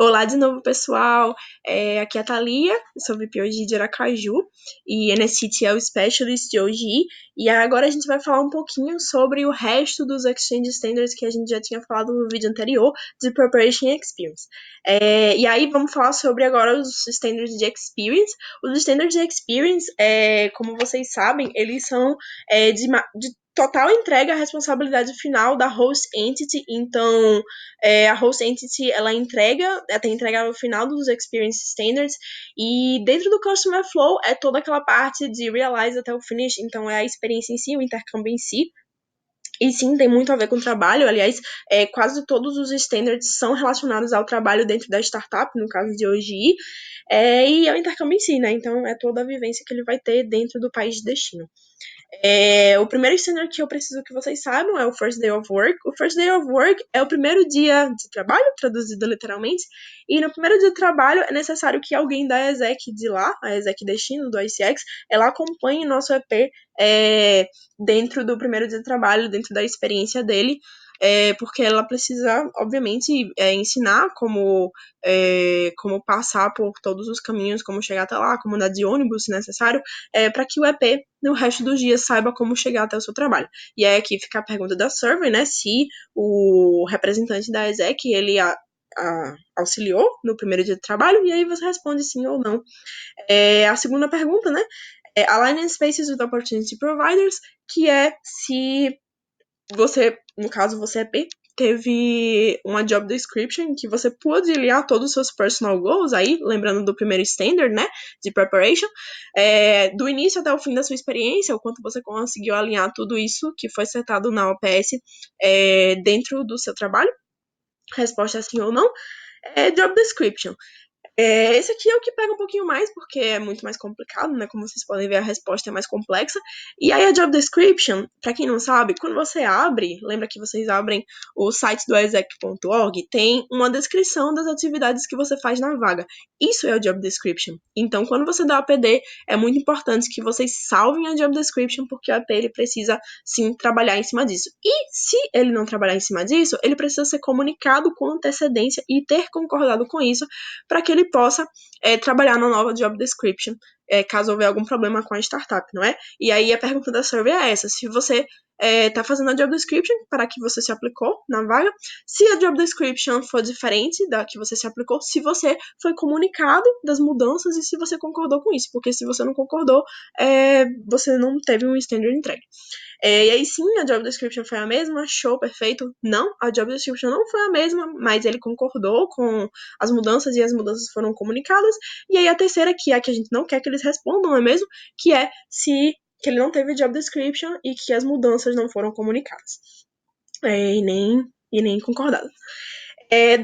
Olá de novo, pessoal. Aqui é a Thalia, eu sou VP hoje de Aracaju e NSCT é o Specialist de hoje. E agora a gente vai falar um pouquinho sobre o resto dos Exchange Standards que a gente já tinha falado no vídeo anterior, de Preparation e Experience. E aí vamos falar sobre agora os Standards de Experience. Os Standards de Experience, como vocês sabem, eles são de total entrega à responsabilidade final da host entity. Então, a host entity, ela tem entrega no final dos experience standards, e dentro do customer flow é toda aquela parte de realize até o finish. Então é a experiência em si, o intercâmbio em si. E sim, tem muito a ver com o trabalho. Aliás, quase todos os standards são relacionados ao trabalho dentro da startup, no caso de hoje, e é o intercâmbio em si, né? Então é toda a vivência que ele vai ter dentro do país de destino. O primeiro standard que eu preciso que vocês saibam é o First Day of Work. O First Day of Work é o primeiro dia de trabalho, traduzido literalmente, e no primeiro dia de trabalho é necessário que alguém da exec de lá, a exec destino do ICX, ela acompanhe nosso EP dentro do primeiro dia de trabalho, dentro da experiência dele, porque ela precisa, obviamente, ensinar como passar por todos os caminhos, como chegar até lá, como andar de ônibus, se necessário, para que o EP, no resto dos dias, saiba como chegar até o seu trabalho. E aí aqui fica a pergunta da survey, né, se o representante da exec, ele auxiliou no primeiro dia de trabalho, e aí você responde sim ou não. A segunda pergunta, né, Aligning Spaces with Opportunity Providers, que é se você, no caso você é P, teve uma job description que você pôde alinhar todos os seus personal goals aí, lembrando do primeiro standard, né, de preparation, do início até o fim da sua experiência, o quanto você conseguiu alinhar tudo isso que foi setado na OPS dentro do seu trabalho. Resposta é sim ou não. Job description. Esse aqui é o que pega um pouquinho mais, porque é muito mais complicado, né? Como vocês podem ver, a resposta é mais complexa. E aí a job description, pra quem não sabe, quando você abre, lembra que vocês abrem o site do exec.org, tem uma descrição das atividades que você faz na vaga. Isso é a job description. Então, quando você dá o APD, é muito importante que vocês salvem a job description, porque o AP ele precisa, sim, trabalhar em cima disso. E se ele não trabalhar em cima disso, ele precisa ser comunicado com antecedência e ter concordado com isso, para que ele possa trabalhar na nova job description, caso houver algum problema com a startup, não é? E aí a pergunta da survey é essa: se você está fazendo a job description para que você se aplicou na vaga, se a job description for diferente da que você se aplicou, se você foi comunicado das mudanças e se você concordou com isso, porque se você não concordou, você não teve um standard entregue. E aí sim, a job description foi a mesma, show, perfeito. Não, a job description não foi a mesma, mas ele concordou com as mudanças e as mudanças foram comunicadas. E aí a terceira, que é a que a gente não quer que eles respondam, não é mesmo? Que é se que ele não teve job description e que as mudanças não foram comunicadas. E nem concordadas.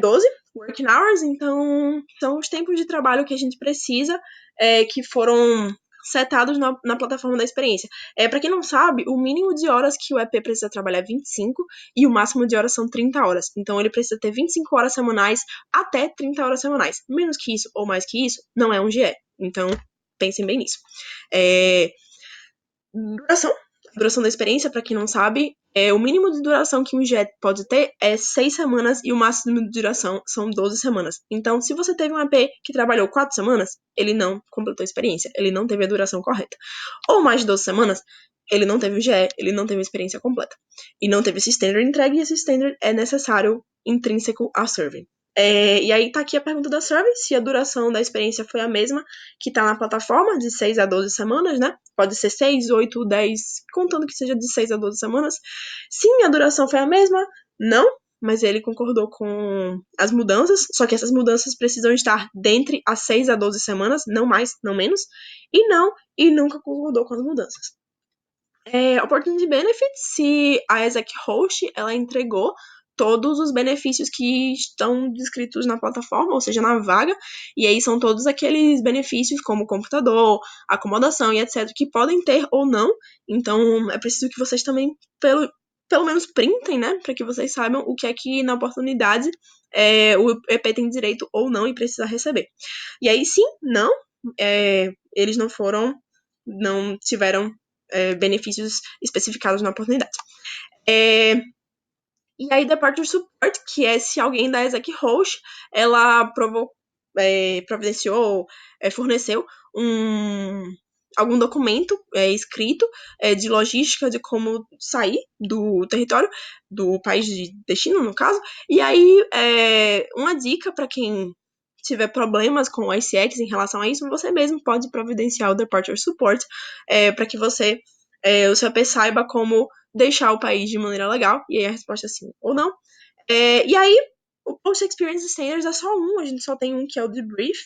12, working hours, então são os tempos de trabalho que a gente precisa, que foram setados na plataforma da experiência. Para quem não sabe, o mínimo de horas que o EP precisa trabalhar é 25 e o máximo de horas são 30 horas. Então ele precisa ter 25 horas semanais até 30 horas semanais. Menos que isso ou mais que isso, não é um GE. Então pensem bem nisso. Duração da experiência, para quem não sabe, o mínimo de duração que um GE pode ter é 6 semanas e o máximo de duração são 12 semanas. Então, se você teve um EP que trabalhou 4 semanas, ele não completou a experiência, ele não teve a duração correta. Ou mais de 12 semanas, ele não teve o GE, ele não teve a experiência completa. E não teve esse standard entregue, e esse standard é necessário intrínseco à survey. E aí tá aqui a pergunta da survey, se a duração da experiência foi a mesma que tá na plataforma, de 6 a 12 semanas, né? Pode ser 6, 8, 10, contando que seja de 6 a 12 semanas. Sim, a duração foi a mesma? Não, mas ele concordou com as mudanças, só que essas mudanças precisam estar dentre as 6 a 12 semanas, não mais, não menos, e nunca concordou com as mudanças. Opportunity Benefits, se a exec host ela entregou todos os benefícios que estão descritos na plataforma, ou seja, na vaga, e aí são todos aqueles benefícios como computador, acomodação e etc, que podem ter ou não. Então é preciso que vocês também pelo menos printem, né, para que vocês saibam o que é que na oportunidade o EP tem direito ou não e precisa receber. E aí sim, não, eles não tiveram benefícios especificados na oportunidade. E aí, Departure Support, que é se alguém da exec host, ela providenciou, forneceu um, algum documento escrito de logística de como sair do território, do país de destino, no caso. E aí, uma dica para quem tiver problemas com o ICX em relação a isso, você mesmo pode providenciar o Departure Support para que o seu AP saiba como deixar o país de maneira legal. E aí a resposta é sim ou não. E aí, o Post Experience Standards é só um, a gente só tem um que é o debrief,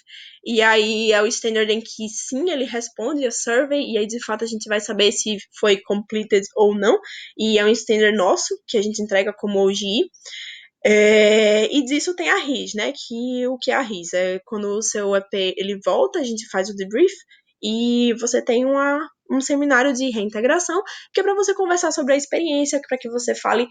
e aí é o standard em que sim, ele responde a survey, e aí de fato a gente vai saber se foi completed ou não, e é um standard nosso, que a gente entrega como OGI, e disso tem a RIS, né? Que o que é a RIS? É quando o seu EP ele volta, a gente faz o debrief e você tem um seminário de reintegração, que é para você conversar sobre a experiência, para que você fale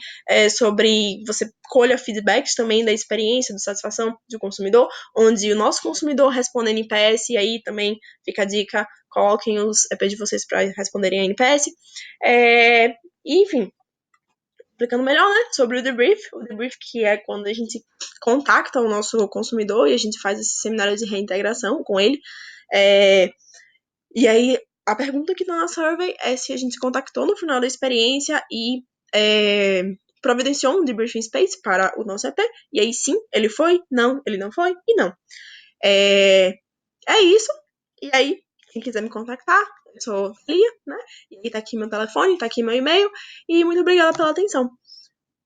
sobre, você colha feedbacks também da experiência, de satisfação do consumidor, onde o nosso consumidor responde NPS, e aí também fica a dica, coloquem os EPs de vocês para responderem a NPS. Enfim, explicando melhor, né, sobre o debrief que é quando a gente contacta o nosso consumidor e a gente faz esse seminário de reintegração com ele. É, e aí, a pergunta que tá na survey é se a gente contactou no final da experiência e providenciou um debriefing space para o nosso EP. E aí, sim, ele foi, não, ele não foi, e não. É, é isso. E aí, quem quiser me contactar, eu sou Lia, né? E tá aqui meu telefone, tá aqui meu e-mail. E muito obrigada pela atenção.